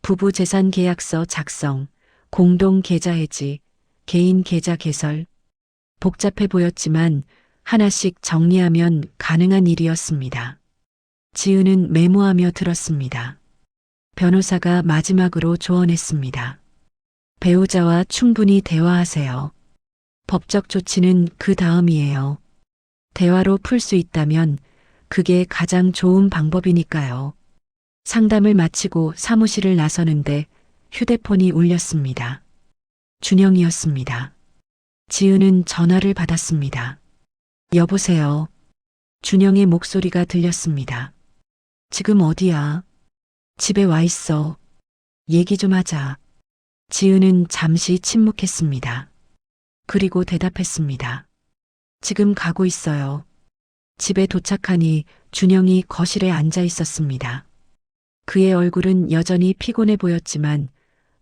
부부 재산 계약서 작성, 공동 계좌 해지, 개인 계좌 개설. 복잡해 보였지만 하나씩 정리하면 가능한 일이었습니다. 지은은 메모하며 들었습니다. 변호사가 마지막으로 조언했습니다. 배우자와 충분히 대화하세요. 법적 조치는 그 다음이에요. 대화로 풀 수 있다면 그게 가장 좋은 방법이니까요. 상담을 마치고 사무실을 나서는데 휴대폰이 울렸습니다. 준영이었습니다. 지은은 전화를 받았습니다. 여보세요. 준영의 목소리가 들렸습니다. 지금 어디야? 집에 와 있어. 얘기 좀 하자. 지은은 잠시 침묵했습니다. 그리고 대답했습니다. 지금 가고 있어요. 집에 도착하니 준영이 거실에 앉아 있었습니다. 그의 얼굴은 여전히 피곤해 보였지만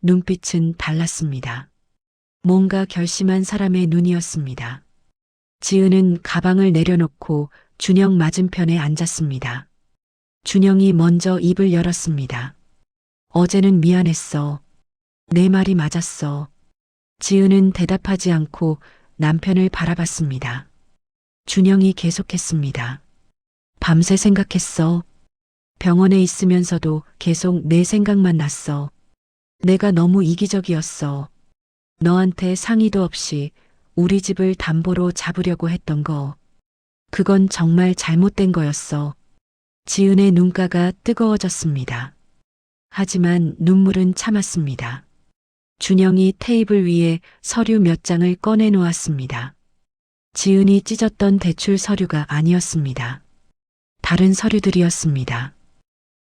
눈빛은 달랐습니다. 뭔가 결심한 사람의 눈이었습니다. 지은은 가방을 내려놓고 준영 맞은편에 앉았습니다. 준영이 먼저 입을 열었습니다. 어제는 미안했어. 내 말이 맞았어. 지은은 대답하지 않고 남편을 바라봤습니다. 준영이 계속했습니다. 밤새 생각했어. 병원에 있으면서도 계속 내 생각만 났어. 내가 너무 이기적이었어. 너한테 상의도 없이 우리 집을 담보로 잡으려고 했던 거. 그건 정말 잘못된 거였어. 지은의 눈가가 뜨거워졌습니다. 하지만 눈물은 참았습니다. 준영이 테이블 위에 서류 몇 장을 꺼내 놓았습니다. 지은이 찢었던 대출 서류가 아니었습니다. 다른 서류들이었습니다.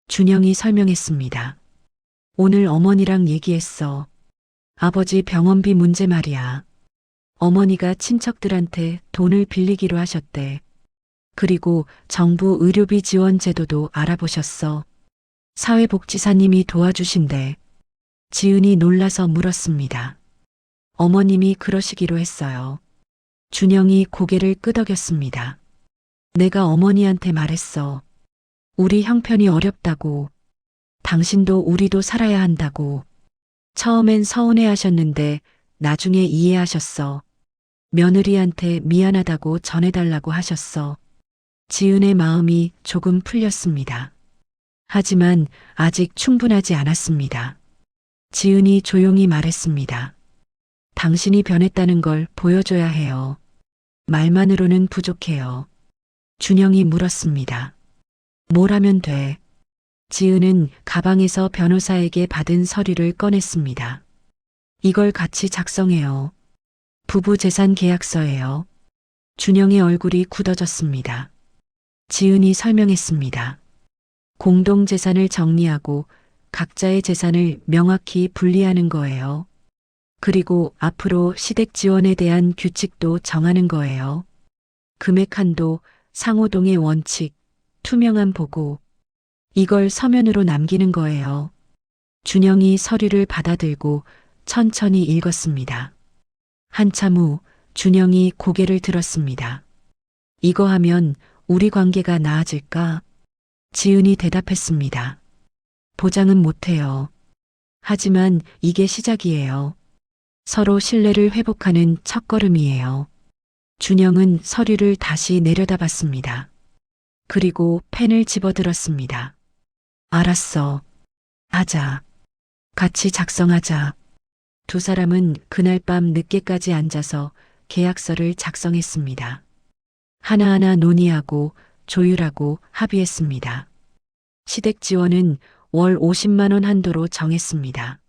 준영이 설명했습니다. 오늘 어머니랑 얘기했어. 아버지 병원비 문제 말이야. 어머니가 친척들한테 돈을 빌리기로 하셨대. 그리고 정부 의료비 지원 제도도 알아보셨어. 사회복지사님이 도와주신대. 지은이 놀라서 물었습니다. 어머님이 그러시기로 했어요. 준영이 고개를 끄덕였습니다. 내가 어머니한테 말했어. 우리 형편이 어렵다고. 당신도 우리도 살아야 한다고. 처음엔 서운해 하셨는데 나중에 이해하셨어. 며느리한테 미안하다고 전해달라고 하셨어. 지은의 마음이 조금 풀렸습니다. 하지만 아직 충분하지 않았습니다. 지은이 조용히 말했습니다. 당신이 변했다는 걸 보여줘야 해요. 말만으로는 부족해요. 준영이 물었습니다. 뭘 하면 돼? 지은은 가방에서 변호사에게 받은 서류를 꺼냈습니다. 이걸 같이 작성해요. 부부 재산 계약서예요. 준영의 얼굴이 굳어졌습니다. 지은이 설명했습니다. 공동 재산을 정리하고 각자의 재산을 명확히 분리하는 거예요. 그리고 앞으로 시댁 지원에 대한 규칙도 정하는 거예요. 금액 한도, 상호동의 원칙, 투명한 보고. 이걸 서면으로 남기는 거예요. 준영이 서류를 받아들고 천천히 읽었습니다. 한참 후 준영이 고개를 들었습니다. 이거 하면 우리 관계가 나아질까? 지은이 대답했습니다. 보장은 못해요. 하지만 이게 시작이에요. 서로 신뢰를 회복하는 첫걸음이에요. 준영은 서류를 다시 내려다봤습니다. 그리고 펜을 집어들었습니다. 알았어. 하자. 같이 작성하자. 두 사람은 그날 밤 늦게까지 앉아서 계약서를 작성했습니다. 하나하나 논의하고 조율하고 합의했습니다. 시댁 지원은 월 50만 원 한도로 정했습니다.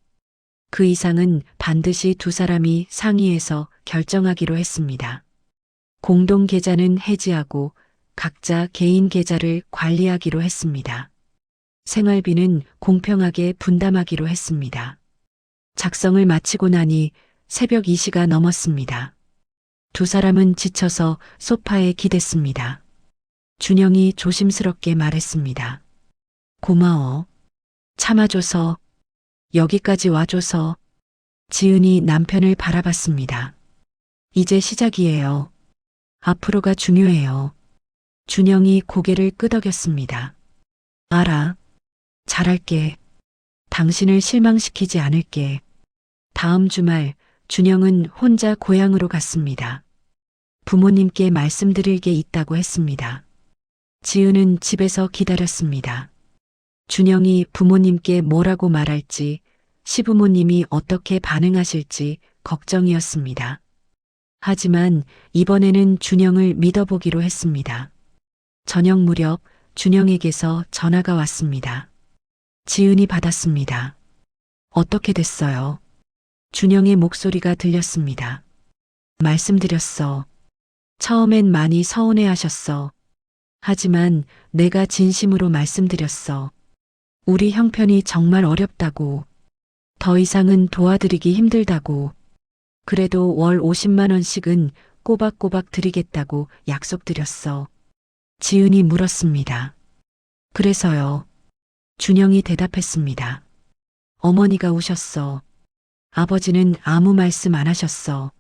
그 이상은 반드시 두 사람이 상의해서 결정하기로 했습니다. 공동 계좌는 해지하고 각자 개인 계좌를 관리하기로 했습니다. 생활비는 공평하게 분담하기로 했습니다. 작성을 마치고 나니 새벽 2시가 넘었습니다. 두 사람은 지쳐서 소파에 기댔습니다. 준영이 조심스럽게 말했습니다. 고마워. 참아줘서, 여기까지 와줘서. 지은이 남편을 바라봤습니다. 이제 시작이에요. 앞으로가 중요해요. 준영이 고개를 끄덕였습니다. 알아. 잘할게. 당신을 실망시키지 않을게. 다음 주말 준영은 혼자 고향으로 갔습니다. 부모님께 말씀드릴 게 있다고 했습니다. 지은은 집에서 기다렸습니다. 준영이 부모님께 뭐라고 말할지, 시부모님이 어떻게 반응하실지 걱정이었습니다. 하지만 이번에는 준영을 믿어보기로 했습니다. 저녁 무렵 준영에게서 전화가 왔습니다. 지은이 받았습니다. 어떻게 됐어요? 준영의 목소리가 들렸습니다. 말씀드렸어. 처음엔 많이 서운해 하셨어. 하지만 내가 진심으로 말씀드렸어. 우리 형편이 정말 어렵다고. 더 이상은 도와드리기 힘들다고. 그래도 월 50만 원씩은 꼬박꼬박 드리겠다고 약속드렸어. 지은이 물었습니다. 그래서요. 준영이 대답했습니다. 어머니가 우셨어. 아버지는 아무 말씀 안 하셨어.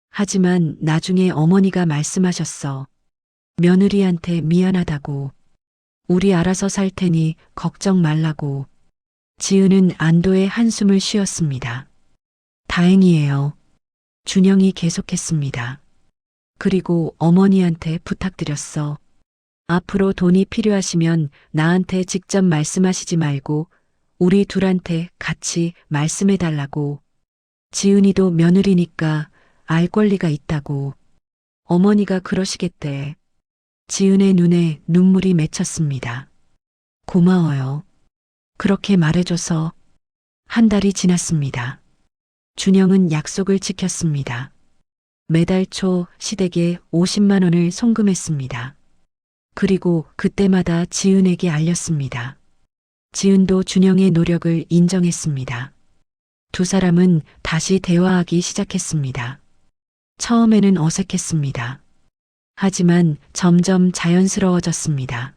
하지만 나중에 어머니가 말씀하셨어. 며느리한테 미안하다고. 우리 알아서 살 테니 걱정 말라고. 지은은 안도의 한숨을 쉬었습니다. 다행이에요. 준영이 계속했습니다. 그리고 어머니한테 부탁드렸어. 앞으로 돈이 필요하시면 나한테 직접 말씀하시지 말고 우리 둘한테 같이 말씀해 달라고. 지은이도 며느리니까 알 권리가 있다고. 어머니가 그러시겠대. 지은의 눈에 눈물이 맺혔습니다. 고마워요. 그렇게 말해줘서. 한 달이 지났습니다. 준영은 약속을 지켰습니다. 매달 초 시댁에 50만 원을 송금했습니다. 그리고 그때마다 지은에게 알렸습니다. 지은도 준영의 노력을 인정했습니다. 두 사람은 다시 대화하기 시작했습니다. 처음에는 어색했습니다. 하지만 점점 자연스러워졌습니다.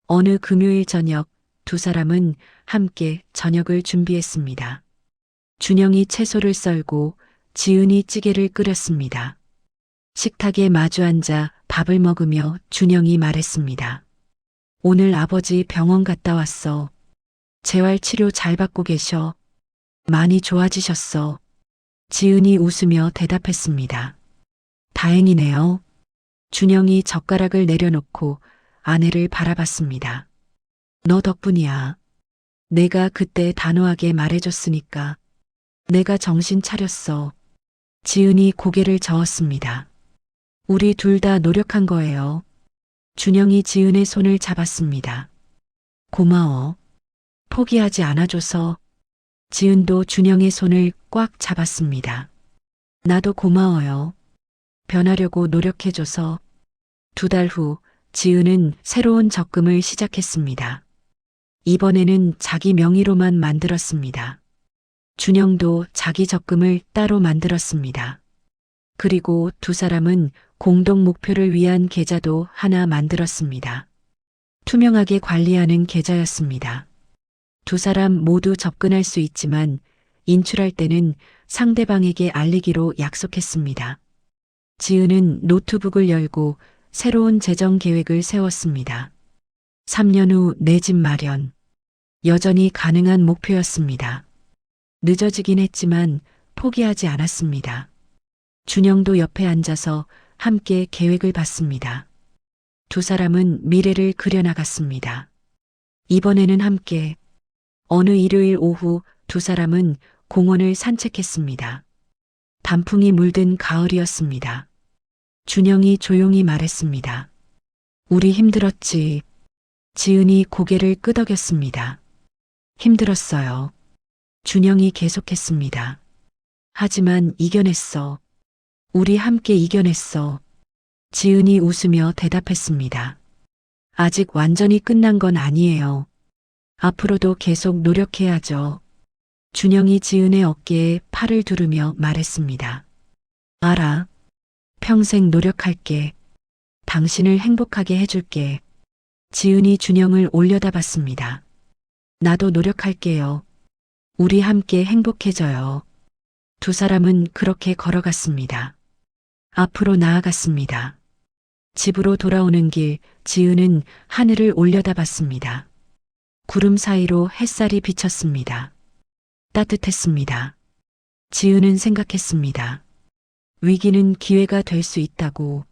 어느 금요일 저녁 두 사람은 함께 저녁을 준비했습니다. 준영이 채소를 썰고 지은이 찌개를 끓였습니다. 식탁에 마주 앉아 밥을 먹으며 준영이 말했습니다. 오늘 아버지 병원 갔다 왔어. 재활 치료 잘 받고 계셔. 많이 좋아지셨어. 지은이 웃으며 대답했습니다. 다행이네요. 준영이 젓가락을 내려놓고 아내를 바라봤습니다. 너 덕분이야. 내가 그때 단호하게 말해줬으니까. 내가 정신 차렸어. 지은이 고개를 저었습니다. 우리 둘 다 노력한 거예요. 준영이 지은의 손을 잡았습니다. 고마워. 포기하지 않아줘서. 지은도 준영의 손을 꽉 잡았습니다. 나도 고마워요. 변하려고 노력해줘서. 두 달 후 지은은 새로운 적금을 시작했습니다. 이번에는 자기 명의로만 만들었습니다. 준영도 자기 적금을 따로 만들었습니다. 그리고 두 사람은 공동 목표를 위한 계좌도 하나 만들었습니다. 투명하게 관리하는 계좌였습니다. 두 사람 모두 접근할 수 있지만 인출할 때는 상대방에게 알리기로 약속했습니다. 지은은 노트북을 열고 새로운 재정 계획을 세웠습니다. 3년 후 내 집 마련. 여전히 가능한 목표였습니다. 늦어지긴 했지만 포기하지 않았습니다. 준영도 옆에 앉아서 함께 계획을 봤습니다. 두 사람은 미래를 그려나갔습니다. 이번에는 함께. 어느 일요일 오후 두 사람은 공원을 산책했습니다. 단풍이 물든 가을이었습니다. 준영이 조용히 말했습니다. 우리 힘들었지. 지은이 고개를 끄덕였습니다. 힘들었어요. 준영이 계속했습니다. 하지만 이겨냈어. 우리 함께 이겨냈어. 지은이 웃으며 대답했습니다. 아직 완전히 끝난 건 아니에요. 앞으로도 계속 노력해야죠. 준영이 지은의 어깨에 팔을 두르며 말했습니다. 알아. 평생 노력할게. 당신을 행복하게 해줄게. 지은이 준영을 올려다봤습니다. 나도 노력할게요. 우리 함께 행복해져요. 두 사람은 그렇게 걸어갔습니다. 앞으로 나아갔습니다. 집으로 돌아오는 길 지은은 하늘을 올려다봤습니다. 구름 사이로 햇살이 비쳤습니다. 따뜻했습니다. 지은은 생각했습니다. 위기는 기회가 될 수 있다고.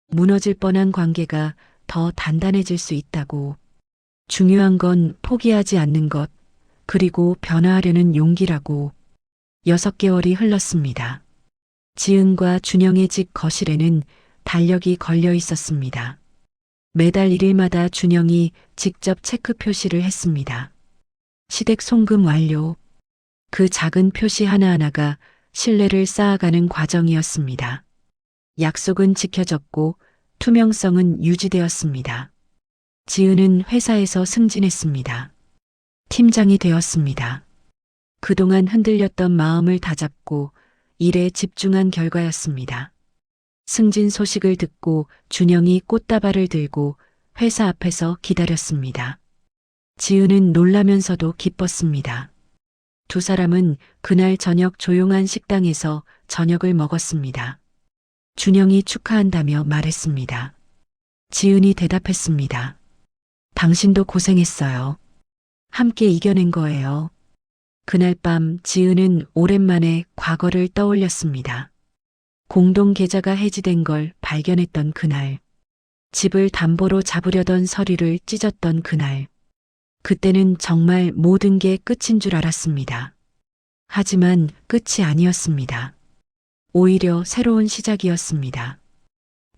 무너질 뻔한 관계가 더 단단해질 수 있다고. 중요한 건 포기하지 않는 것, 그리고 변화하려는 용기라고. 6개월이 흘렀습니다. 지은과 준영의 집 거실에는 달력이 걸려 있었습니다. 매달 1일마다 준영이 직접 체크 표시를 했습니다. 시댁 송금 완료. 그 작은 표시 하나하나가 신뢰를 쌓아가는 과정이었습니다. 약속은 지켜졌고 투명성은 유지되었습니다. 지은은 회사에서 승진했습니다. 팀장이 되었습니다. 그동안 흔들렸던 마음을 다잡고 일에 집중한 결과였습니다. 승진 소식을 듣고 준영이 꽃다발을 들고 회사 앞에서 기다렸습니다. 지은은 놀라면서도 기뻤습니다. 두 사람은 그날 저녁 조용한 식당에서 저녁을 먹었습니다. 준영이 축하한다며 말했습니다. 지은이 대답했습니다. 당신도 고생했어요. 함께 이겨낸 거예요. 그날 밤 지은은 오랜만에 과거를 떠올렸습니다. 공동 계좌가 해지된 걸 발견했던 그날, 집을 담보로 잡으려던 서류를 찢었던 그날, 그때는 정말 모든 게 끝인 줄 알았습니다. 하지만 끝이 아니었습니다. 오히려 새로운 시작이었습니다.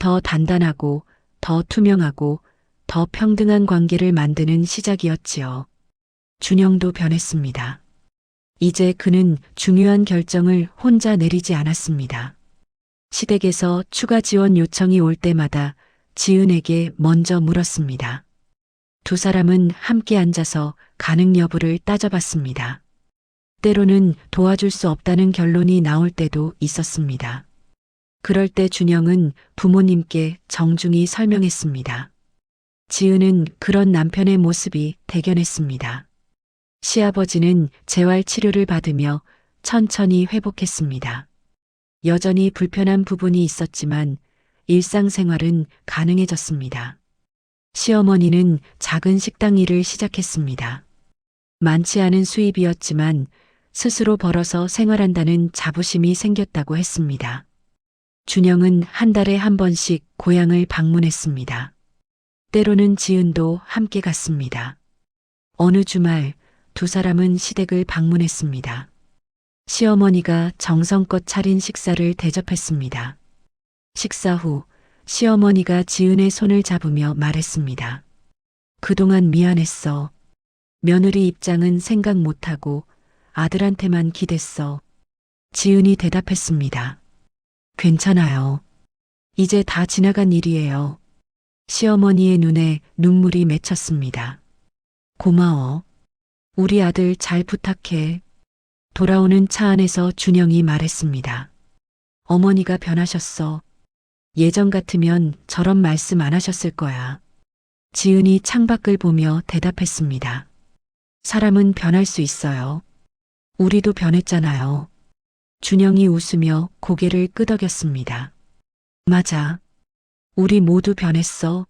더 단단하고, 더 투명하고, 더 평등한 관계를 만드는 시작이었지요. 준영도 변했습니다. 이제 그는 중요한 결정을 혼자 내리지 않았습니다. 시댁에서 추가 지원 요청이 올 때마다 지은에게 먼저 물었습니다. 두 사람은 함께 앉아서 가능 여부를 따져봤습니다. 때로는 도와줄 수 없다는 결론이 나올 때도 있었습니다. 그럴 때 준영은 부모님께 정중히 설명했습니다. 지은은 그런 남편의 모습이 대견했습니다. 시아버지는 재활 치료를 받으며 천천히 회복했습니다. 여전히 불편한 부분이 있었지만 일상생활은 가능해졌습니다. 시어머니는 작은 식당 일을 시작했습니다. 많지 않은 수입이었지만 스스로 벌어서 생활한다는 자부심이 생겼다고 했습니다. 준영은 한 달에 한 번씩 고향을 방문했습니다. 때로는 지은도 함께 갔습니다. 어느 주말 두 사람은 시댁을 방문했습니다. 시어머니가 정성껏 차린 식사를 대접했습니다. 식사 후 시어머니가 지은의 손을 잡으며 말했습니다. 그동안 미안했어. 며느리 입장은 생각 못하고 아들한테만 기댔어. 지은이 대답했습니다. 괜찮아요. 이제 다 지나간 일이에요. 시어머니의 눈에 눈물이 맺혔습니다. 고마워. 우리 아들 잘 부탁해. 돌아오는 차 안에서 준영이 말했습니다. 어머니가 변하셨어. 예전 같으면 저런 말씀 안 하셨을 거야. 지은이 창밖을 보며 대답했습니다. 사람은 변할 수 있어요. 우리도 변했잖아요. 준영이 웃으며 고개를 끄덕였습니다. 맞아. 우리 모두 변했어.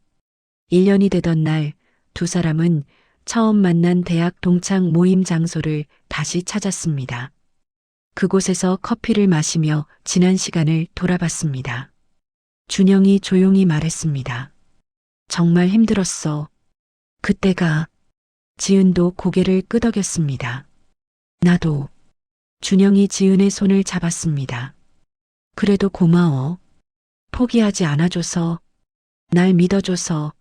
1년이 되던 날 두 사람은 처음 만난 대학 동창 모임 장소를 다시 찾았습니다. 그곳에서 커피를 마시며 지난 시간을 돌아봤습니다. 준영이 조용히 말했습니다. 정말 힘들었어. 그때가. 지은도 고개를 끄덕였습니다. 나도. 준영이 지은의 손을 잡았습니다. 그래도 고마워. 포기하지 않아줘서. 날 믿어줘서.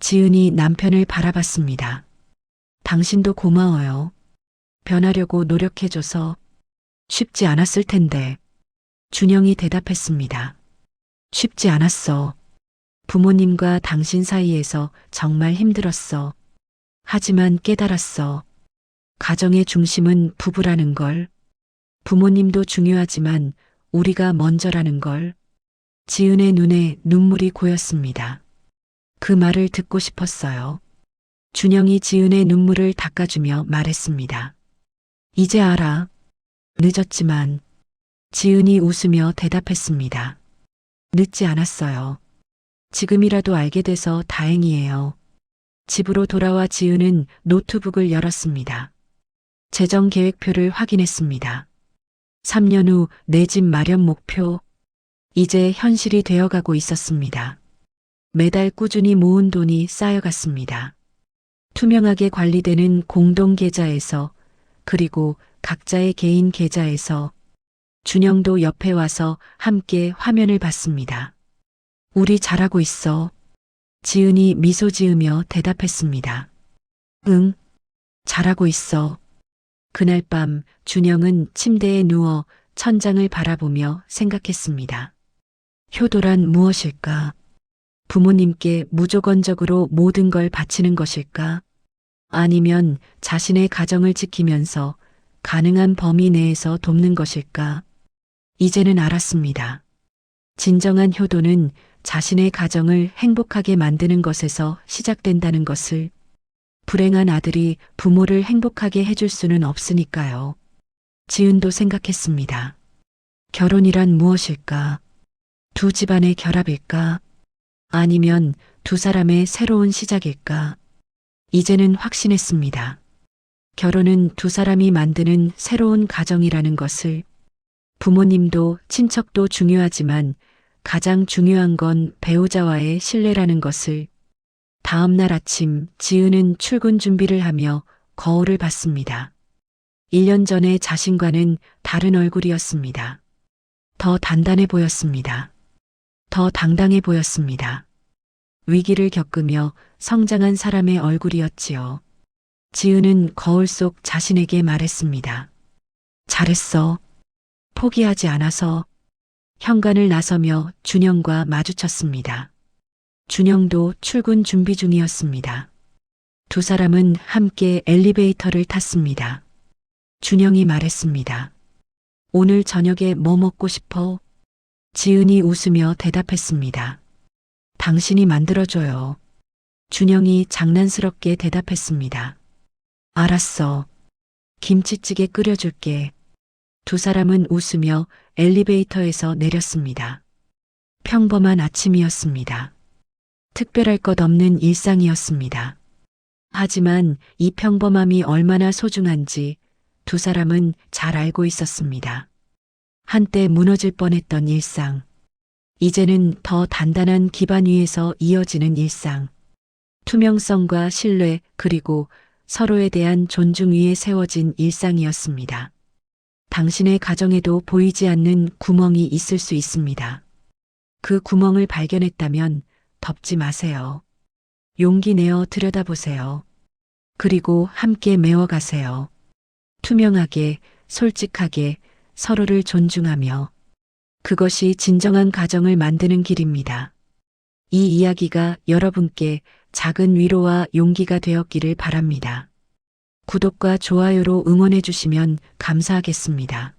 지은이 남편을 바라봤습니다. 당신도 고마워요. 변하려고 노력해줘서. 쉽지 않았을 텐데. 준영이 대답했습니다. 쉽지 않았어. 부모님과 당신 사이에서 정말 힘들었어. 하지만 깨달았어. 가정의 중심은 부부라는 걸. 부모님도 중요하지만 우리가 먼저라는 걸. 지은의 눈에 눈물이 고였습니다. 그 말을 듣고 싶었어요. 준영이 지은의 눈물을 닦아주며 말했습니다. 이제 알아. 늦었지만. 지은이 웃으며 대답했습니다. 늦지 않았어요. 지금이라도 알게 돼서 다행이에요. 집으로 돌아와 지은은 노트북을 열었습니다. 재정 계획표를 확인했습니다. 3년 후 내 집 마련 목표. 이제 현실이 되어가고 있었습니다. 매달 꾸준히 모은 돈이 쌓여갔습니다. 투명하게 관리되는 공동 계좌에서, 그리고 각자의 개인 계좌에서. 준영도 옆에 와서 함께 화면을 봤습니다. 우리 잘하고 있어. 지은이 미소 지으며 대답했습니다. 응, 잘하고 있어. 그날 밤 준영은 침대에 누워 천장을 바라보며 생각했습니다. 효도란 무엇일까? 부모님께 무조건적으로 모든 걸 바치는 것일까? 아니면 자신의 가정을 지키면서 가능한 범위 내에서 돕는 것일까? 이제는 알았습니다. 진정한 효도는 자신의 가정을 행복하게 만드는 것에서 시작된다는 것을 불행한 아들이 부모를 행복하게 해줄 수는 없으니까요. 지은도 생각했습니다. 결혼이란 무엇일까? 두 집안의 결합일까? 아니면 두 사람의 새로운 시작일까? 이제는 확신했습니다. 결혼은 두 사람이 만드는 새로운 가정이라는 것을. 부모님도 친척도 중요하지만 가장 중요한 건 배우자와의 신뢰라는 것을. 다음 날 아침 지은은 출근 준비를 하며 거울을 봤습니다. 1년 전의 자신과는 다른 얼굴이었습니다. 더 단단해 보였습니다. 더 당당해 보였습니다. 위기를 겪으며 성장한 사람의 얼굴이었지요. 지은은 거울 속 자신에게 말했습니다. 잘했어. 포기하지 않아서. 현관을 나서며 준영과 마주쳤습니다. 준영도 출근 준비 중이었습니다. 두 사람은 함께 엘리베이터를 탔습니다. 준영이 말했습니다. 오늘 저녁에 뭐 먹고 싶어? 지은이 웃으며 대답했습니다. 당신이 만들어줘요. 준영이 장난스럽게 대답했습니다. 알았어. 김치찌개 끓여줄게. 두 사람은 웃으며 엘리베이터에서 내렸습니다. 평범한 아침이었습니다. 특별할 것 없는 일상이었습니다. 하지만 이 평범함이 얼마나 소중한지 두 사람은 잘 알고 있었습니다. 한때 무너질 뻔했던 일상. 이제는 더 단단한 기반 위에서 이어지는 일상. 투명성과 신뢰 그리고 서로에 대한 존중 위에 세워진 일상이었습니다. 당신의 가정에도 보이지 않는 구멍이 있을 수 있습니다. 그 구멍을 발견했다면 덮지 마세요. 용기 내어 들여다보세요. 그리고 함께 메워가세요. 투명하게, 솔직하게 서로를 존중하며. 그것이 진정한 가정을 만드는 길입니다. 이 이야기가 여러분께 작은 위로와 용기가 되었기를 바랍니다. 구독과 좋아요로 응원해 주시면 감사하겠습니다.